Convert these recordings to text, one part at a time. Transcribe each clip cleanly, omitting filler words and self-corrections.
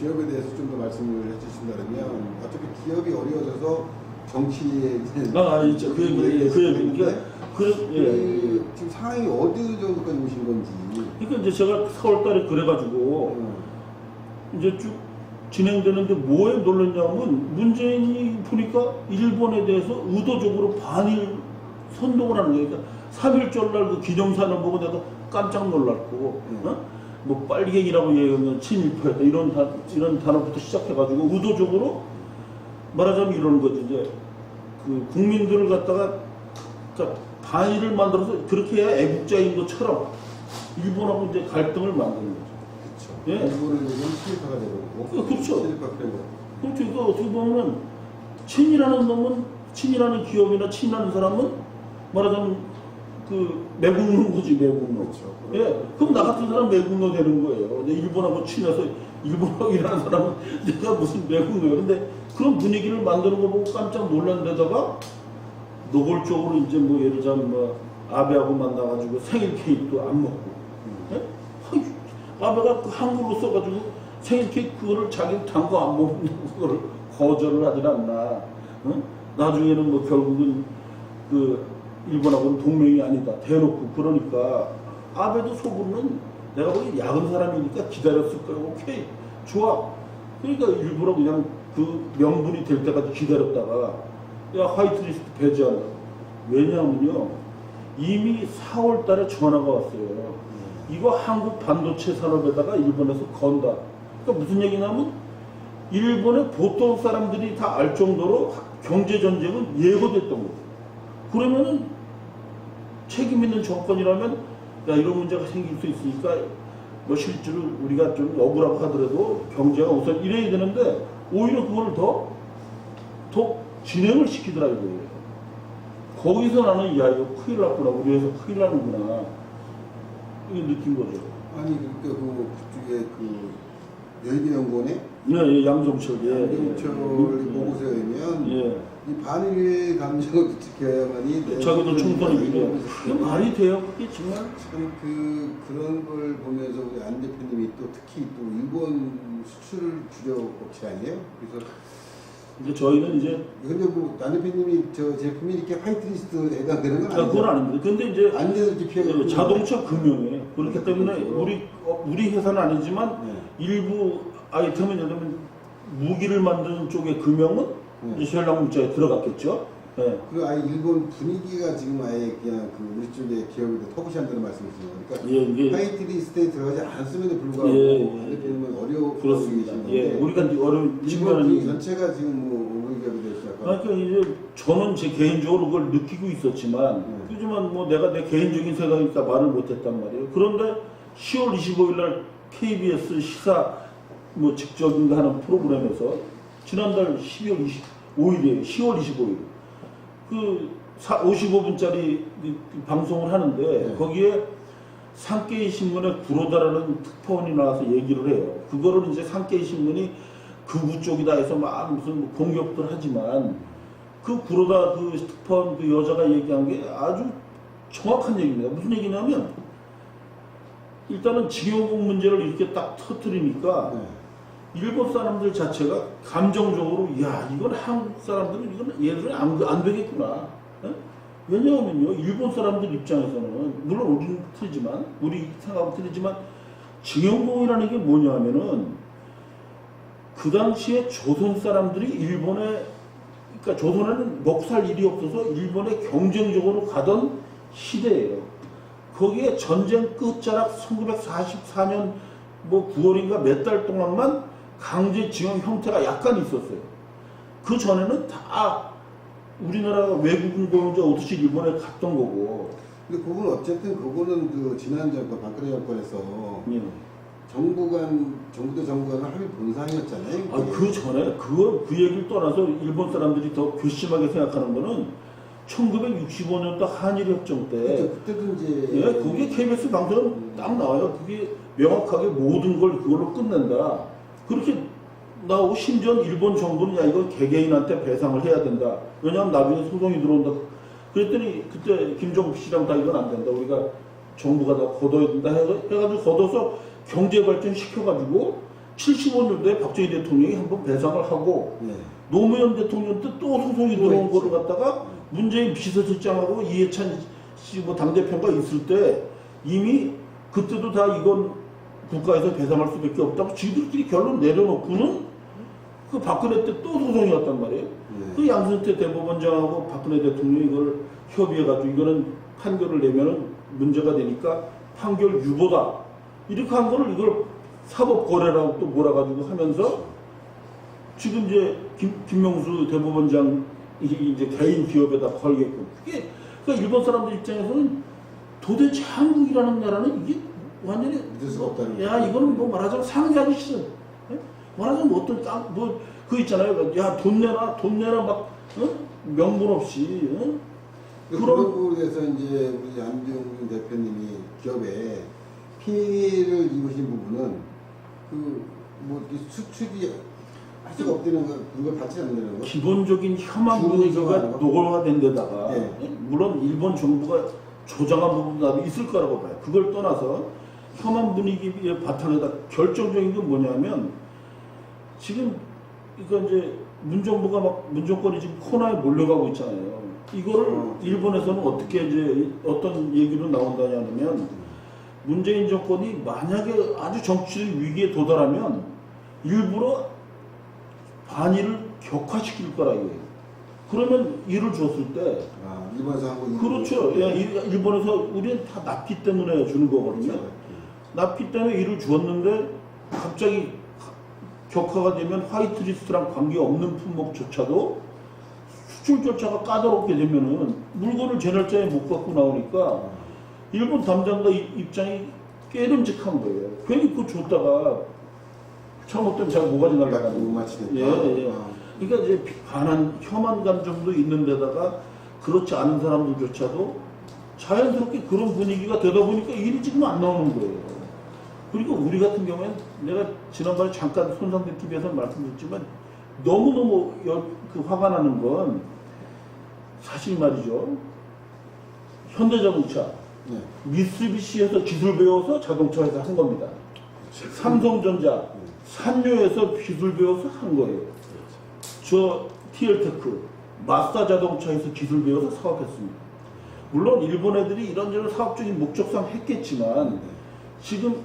기업에 대해서 좀 더 말씀을 해주신다면 어차피 기업이 어려워져서 정치에 있죠. 그 얘기. 지금 상황이 어느 정도까지 오신 건지. 그러니까 이제 제가 4월달에 그래가지고 이제 쭉 진행되는데 뭐에 놀랐냐면 문재인이 보니까 일본에 대해서 의도적으로 반일 선동을 하는 거예요. 그러니까 3.1절 날 그 기념사를 보고 내가 깜짝 놀랐고, 뭐 빨갱이라고 얘기하면 친일파였다 이런 단어부터 시작해가지고 의도적으로 말하자면 이런 거지. 이제 그 국민들을 갖다가 반일을 만들어서 그렇게 해야 애국자인 것처럼 일본하고 이제 갈등을 만드는 거죠. 그렇죠. 예. 일본은 요즘 친일파가 되고. 그렇죠. 친일파 그래고. 그렇죠. 이거 어떻게 보면 친이라는 놈은 친이라는 기업이나 친이라는 사람은 말하자면 그 매국노인 거지 매국노. 그렇죠. 예. 그럼 나 같은 사람 매국노 되는 거예요. 이제 일본하고 친해서 일본하고 일하는 사람은 내가 무슨 매국노예요. 근데 그런 분위기를 만드는 거 보고 깜짝 놀란 데다가 노골적으로 이제 뭐 예를 들자면 뭐 아베하고 만나가지고 생일 케이크도 안 먹고. 예? 아베가 그 한글로 써가지고 생일 케이크 그거를 자기 단거 안 먹는 그거를 거절을 하질 않나. 응? 나중에는 뭐 결국은 그 일본하고는 동맹이 아니다 대놓고 그러니까 아베도 속으로는 내가 보기 야근 사람이니까 기다렸을 거고 오케이 좋아. 그러니까 일부러 그냥 그 명분이 될 때까지 기다렸다가 야 화이트리스트 배제한다. 왜냐하면요 이미 4월 달에 전화가 왔어요. 이거 한국 반도체 산업에다가 일본에서 건다. 그러니까 무슨 얘기냐면 일본의 보통 사람들이 다 알 정도로 경제 전쟁은 예고됐던 거죠. 그러면은 책임 있는 정권이라면 야 이런 문제가 생길 수 있으니까 뭐 실제로 우리가 좀 억울하고 하더라도 경제가 우선 이래야 되는데 오히려 그걸 더 진행을 시키더라고요. 거기서 나는 야 이거 큰일 났구나 우리 회사 큰일 나는구나 이거 느낀 거죠. 아니 그러니까 그쪽에 그 여의도연구원에 예, 양정철 양정철 보고서에 의하면 이 반일 감정을 지켜야만이 자기도 총선이 이게 말이 돼요 그게 정말. 참 그런 걸 보면서 우리 안 대표님이 또 특히 또 일본 수출을 줄여먹지 아니에요? 그래서 이제 저희는 이제 근데 뭐안 대표님이 저 제품이 이렇게 화이트리스트에 해당되는 건 아니죠? 그건 아닙니다. 근데 이제 안 돼서 이렇게 피해가 자동차 금융에 그렇기 때문에 우리 회사는 아니지만 일부 아이템은 예를 들면 무기를 만드는 쪽의 금융은 이제 전략물자에 들어갔겠죠. 네. 그 아예 일본 분위기가 지금 아예 그냥 그 우리 쪽의 기업에 터부시한다는 말씀이시죠. 그러니까 이게 화이트리스트에 들어가지 않았음에도 불구하고 안 대표님은 어려워 그렇습니다. 계시는데 우리가 어려운 일본 전체가 지금 뭐 우리 기업이 되기 시작하고 그러니까 이제 저는 제 개인적으로 그걸 느끼고 있었지만 하지만 뭐 내가 내 개인적인 생각이니까 말을 못했단 말이에요. 그런데 10월 25일 날 KBS 시사 뭐 직접인가 하는 프로그램에서 지난달 12월 25일이에요. 10월 25일 그 55분짜리 방송을 하는데 거기에 산케이 신문에 구로다라는 특파원이 나와서 얘기를 해요. 그거를 이제 산케이 신문이 극우 쪽이다 해서 막 무슨 공격들 하지만 그 구로다 그 특파원 그 여자가 얘기한 게 아주 정확한 얘기입니다. 무슨 얘기냐면 일단은 징용공 문제를 이렇게 딱 터뜨리니까 일본 사람들 자체가 감정적으로 야 이건 한국 사람들은 이건 얘들은 안 되겠구나. 에? 왜냐하면요 일본 사람들 입장에서는 물론 우리는 틀리지만 우리 생각은 틀리지만 징용공이라는 게 뭐냐면은 그 당시에 조선 사람들이 일본에 그러니까 조선에는 먹살 일이 없어서 일본에 경쟁적으로 가던 시대예요. 거기에 전쟁 끝자락 1944년 뭐 9월인가 몇 달 동안만 강제징용 형태가 약간 있었어요. 그 전에는 다 우리나라가 외국인 고용자 오듯이 일본에 갔던 거고. 근데 그건 어쨌든 그거는 그 지난 정권 박근혜 정권에서 정부 대 정부 간의 합의 본상이었잖아요. 그 전에 그 얘기를 떠나서 일본 사람들이 더 괘씸하게 생각하는 거는 1965년도 한일협정 때 그때도 이제 거기에 KBS 방송은 딱 나와요. 그게 명확하게 모든 걸 그걸로 끝낸다. 그렇게 나오고 심지어 일본 정부는 야 이거 개개인한테 배상을 해야 된다. 왜냐하면 나중에 소송이 들어온다. 그랬더니 그때 김정국 씨랑 다 이건 안 된다. 우리가 정부가 다 걷어야 된다 해가지고 걷어서 경제 발전 시켜가지고 75년도에 박정희 대통령이 한번 배상을 하고 네. 노무현 대통령 때 또 소송이 또 들어온 있지. 거를 갖다가 문재인 비서실장하고 이해찬 씨 뭐 당대표가 있을 때 이미 그때도 다 이건 국가에서 배상할 수밖에 없다고 지들끼리 결론 내려놓고는 그 박근혜 때 또 소송이 왔단 말이에요. 네. 그 양승태 대법원장하고 박근혜 대통령이 이걸 협의해가지고 이거는 판결을 내면은 문제가 되니까 판결 유보다 이렇게 한 거를 이걸 사법거래라고 또 몰아가지고 하면서 지금 이제 김명수 대법원장 이제 개인 기업에다 걸겠고 그게 그러니까 일본 사람들 입장에서는 도대체 한국이라는 나라는 이게 완전히 믿을 수가 없다는 야 거죠. 이거는 뭐 말하자면 상상하기 싫어. 예? 말하자면 뭐 어떤 뭐그 있잖아요. 야 돈 내라 막 명분 없이 그런 부분에서 이제 우리 안병준 대표님이 기업에 피해를 입으신 부분은 그뭐 수축이 할 수가 없다는 거 그걸 받지 않는다는 거. 기본적인 혐한 분위기가 노골화된 데다가 네. 물론 일본 정부가 조장한 부분도 나도 있을 거라고 봐요. 그걸 떠나서 혐한 분위기의 바탕에다 결정적인 건 뭐냐면 지금 이거 이제 문정부가 막 문정권이 지금 코너에 몰려가고 있잖아요. 이거를 일본에서는 어떻게 이제 어떤 얘기로 나온다냐면 문재인 정권이 만약에 아주 정치적 위기에 도달하면 일부러 반일을 격화시킬 거라 이거예요. 그러면 일을 줬을 때 일본에서 한국 그렇죠. 야, 일본에서 우리는 다 납기 때문에 주는 거거든요. 그렇죠. 납기 때문에 일을 주었는데 갑자기 격화가 되면 화이트리스트랑 관계없는 품목조차도 수출 절차가 까다롭게 되면은 물건을 제 날짜에 못 갖고 나오니까 일본 담당자 입장이 깨름직한 거예요. 괜히 그거 줬다가 잘못되면 제가 모가지 못 날라가는 맞히니까. 예. 그러니까 이제 반한 혐한 감정도 있는 데다가 그렇지 않은 사람들조차도 자연스럽게 그런 분위기가 되다 보니까 일이 지금 안 나오는 거예요. 그리고 우리 같은 경우에는 내가 지난번에 잠깐 손상된 TV에서 말씀드렸지만 너무너무 화가 나는 건 사실 말이죠. 현대자동차, 네. 미쓰비시에서 기술 배워서 자동차 회사 한 겁니다. 삼성전자, 산유에서 기술 배워서 한 거예요. 저 TL테크, 마스다 자동차에서 기술 배워서 사업했습니다. 물론 일본 애들이 이런저런 사업적인 목적상 했겠지만 지금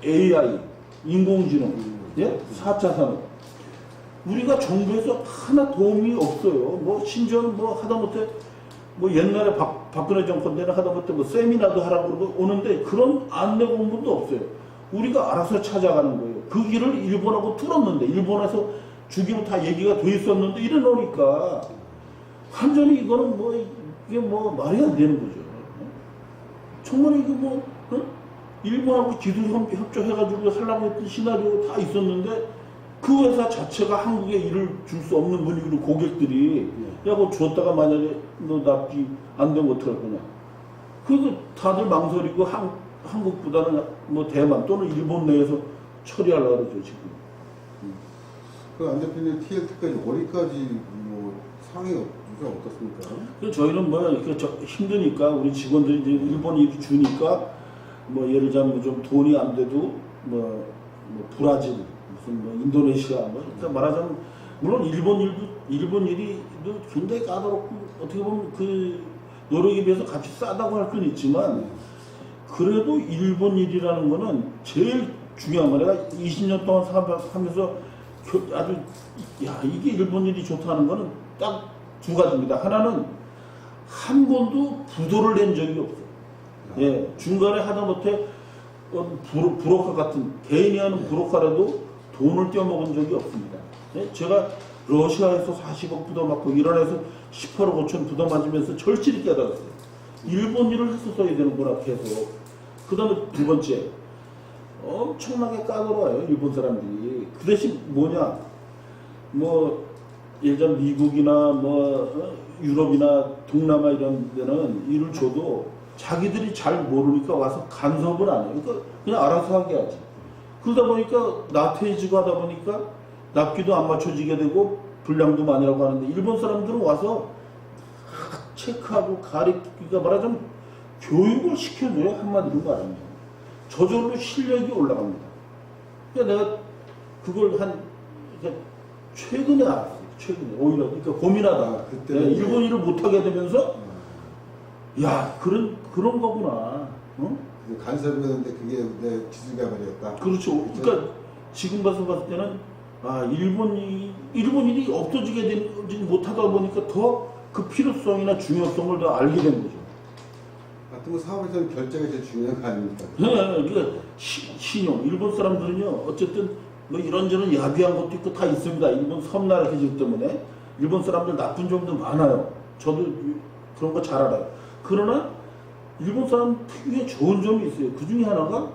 AI, 인공지능, 예? 4차 산업 우리가 정부에서 하나 도움이 없어요. 뭐 심지어는 뭐 하다못해 뭐 옛날에 박근혜 정권 때는 하다못해 뭐 세미나도 하라고 그러고 오는데 그런 안내 공문도 없어요. 우리가 알아서 찾아가는 거예요. 그 길을 일본하고 뚫었는데 일본에서 주기로 다 얘기가 돼 있었는데 이래 놓으니까 완전히 이거는 뭐 이게 뭐 말이 안 되는 거죠. 정말 이거 뭐 일본하고 기술 협조해가지고 하려고 했던 시나리오 다 있었는데 그 회사 자체가 한국에 일을 줄 수 없는 분위기로 고객들이 야 뭐 줬다가 만약에 너 납기 안 되면 어떡할 거냐. 그래서 다들 망설이고 한국보다는 뭐 대만 또는 일본 내에서 처리하려고 그러죠 지금. 안 대표님 TLT까지 어디까지 뭐 상황이 어떻습니까? 그래서 저희는 뭐 이렇게 힘드니까 우리 직원들이 이제 일본 일이 주니까 뭐 예를 들자면 좀 돈이 안 돼도 뭐 브라질 무슨 뭐 인도네시아 뭐 그러니까 말하자면 물론 일본 일이 굉장히 까다롭고 어떻게 보면 그 노력에 비해서 값이 싸다고 할 수는 있지만 그래도 일본 일이라는 거는 제일 중요한 거 내가 20년 동안 하면서 아주 야 이게 일본 일이 좋다는 거는 딱 두 가지입니다. 하나는 한 번도 부도를 낸 적이 없어요. 예, 중간에 하다못해 브로커 같은 개인이 하는 브로커라도 돈을 떼어먹은 적이 없습니다. 예, 제가 러시아에서 40억 부도 맞고 이란에서 18억 5천 부도 맞으면서 절실히 깨달았어요. 일본 일을 했었어야 되는구나 계속. 그 다음에 두 번째 엄청나게 까다로워요 일본 사람들이. 그 대신 뭐냐 뭐 예전 미국이나 뭐 유럽이나 동남아 이런 데는 일을 줘도 자기들이 잘 모르니까 와서 간섭을 안 해요. 그러니까 그냥 알아서 하게 하지. 그러다 보니까 나태해지고 하다 보니까 납기도 안 맞춰지게 되고 불량도 많이라고 하는데 일본 사람들은 와서 체크하고 가리키가 말하자면 교육을 시켜줘요. 한마디로 말하면 저절로 실력이 올라갑니다. 그러니까 내가 그걸 그러니까 최근에 알았어요. 최근에 오히려 그러니까 고민하다. 아, 그때 네, 일본 일을 못하게 되면서 야 그런 거구나. 어? 간섭이었는데 그게 내 기술 개발이었다. 그렇죠. 그러니까 지금 봤을 때는 일본 일이 없어지게 되지 못하다 보니까 더 그 필요성이나 중요성을 더 알게 된 거죠. 같은 거 사업에서는 결제가 제일 중요한 거 아닙니까? 네, 그러니까 신용. 일본 사람들은요, 어쨌든 뭐 이런저런 야비한 것도 있고 다 있습니다. 일본 섬나라이기 때문에 일본 사람들 나쁜 점도 많아요. 저도 그런 거 잘 알아요. 그러나 일본 사람 특유의 좋은 점이 있어요. 그 중에 하나가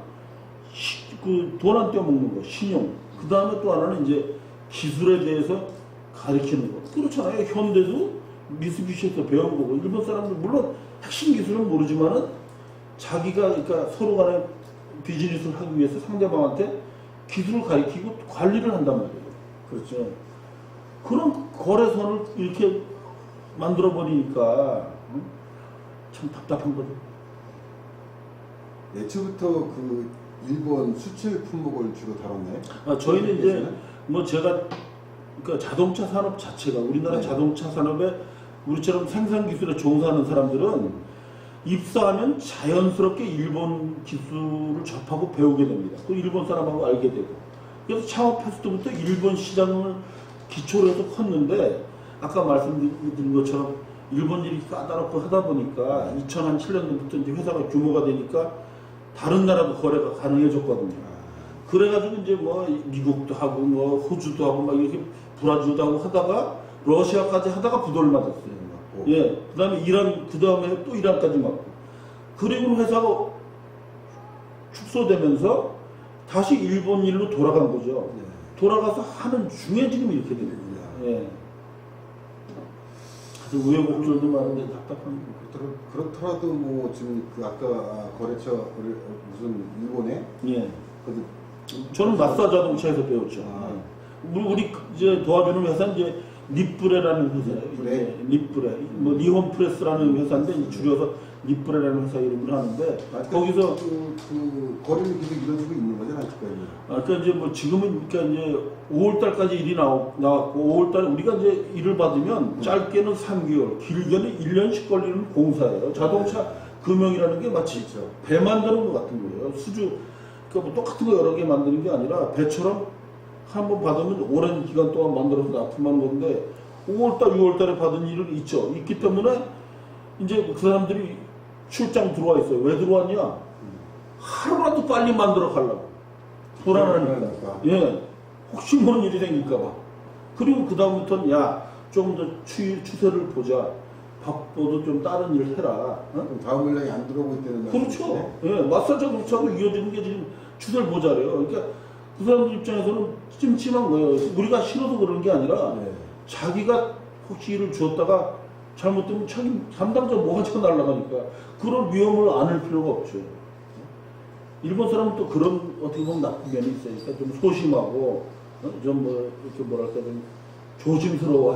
그 돈 안 떼어먹는 거, 신용. 그 다음에 또 하나는 이제 기술에 대해서 가르치는 거. 그렇잖아요. 현대도 미쓰비시에서 배운 거고 일본 사람들 물론 핵심 기술은 모르지만은 자기가 그러니까 서로 간에 비즈니스를 하기 위해서 상대방한테 기술을 가르치고 관리를 한단 말이에요. 그렇죠. 그런 거래선을 이렇게 만들어 버리니까 참 답답한 거죠. 예초부터 그 일본 수출 품목을 주로 다뤘나요? 저희는 이제 뭐 제가 그러니까 자동차 산업 자체가 우리나라 네. 자동차 산업에 우리처럼 생산 기술에 종사하는 사람들은 입사하면 자연스럽게 일본 기술을 접하고 배우게 됩니다. 또 일본 사람하고 알게 되고. 그래서 창업했을 때부터 일본 시장을 기초로 해서 컸는데 아까 말씀드린 것처럼 일본 일이 까다롭고 하다 보니까 2007년도부터 이제 회사가 규모가 되니까 다른 나라도 거래가 가능해졌거든요. 그래가지고 이제 뭐 미국도 하고 뭐 호주도 하고 막 이렇게 브라질도 하고 하다가 러시아까지 하다가 부도를 맞았어요. 예, 그다음에 이란, 그다음에 또 이란까지 맞고. 그리고 회사가 축소되면서 다시 일본 일로 돌아간 거죠. 네. 돌아가서 하는 중에 지금 이렇게 된 겁니다. 예. 아주 우여곡절도 많은데 답답한 거. 그렇더라도 뭐 지금 그 아까 거래처 무슨 일본에 예. 그 저는 마사 자동차에서 배웠죠. 아. 우리 이제 도와주는 회사는 이제 니프레라는 회사예요. 니프레? 니프레. 뭐 니혼 프레스라는 회사인데 이제 줄여서 니프레라는 회사 이름을 하는데 거기서 그 거래는 계속 이루어지고 있는 거잖아요, 아직까지. 그러니까 이제 뭐 지금은 그러니까 이제 5월달까지 일이 나왔고 5월달에 우리가 이제 일을 받으면 짧게는 3개월, 길게는 1년씩 걸리는 공사예요. 자동차 금형이라는 게 마치 그렇죠. 배 만드는 것 같은 거예요. 그러니까 뭐 똑같은 거 여러 개 만드는 게 아니라 배처럼 한 번 받으면 오랜 기간 동안 만들어서 납품하는 건데 5월달, 6월달에 받은 일은 있기 때문에 이제 그 사람들이 출장 들어와 있어요. 왜 들어왔냐? 하루라도 빨리 만들어 가려고. 불안하니까. 예. 혹시 모르는 일이 생길까봐. 그리고 그다음부터는 조금 더 추세를 보자. 바빠도 좀 다른 일을 해라. 어? 그럼 다음 물량이 안 들어오고 있다는 그렇죠. 말씀이시네? 예, 마사지 자동차하고 이어지는 게 지금 추세를 보자래요. 그러니까 그 사람들 입장에서는 찜찜한 거예요. 우리가 싫어서 그러는 게 아니라 네. 자기가 혹시 일을 주었다가 잘못되면 자기 담당자 모가지가 날아가니까 그런 위험을 안을 필요가 없죠. 일본 사람은 또 그런 어떻게 보면 나쁜 면이 있으니까 좀 소심하고 좀 뭐 이렇게 뭐랄까 좀 조심스러워.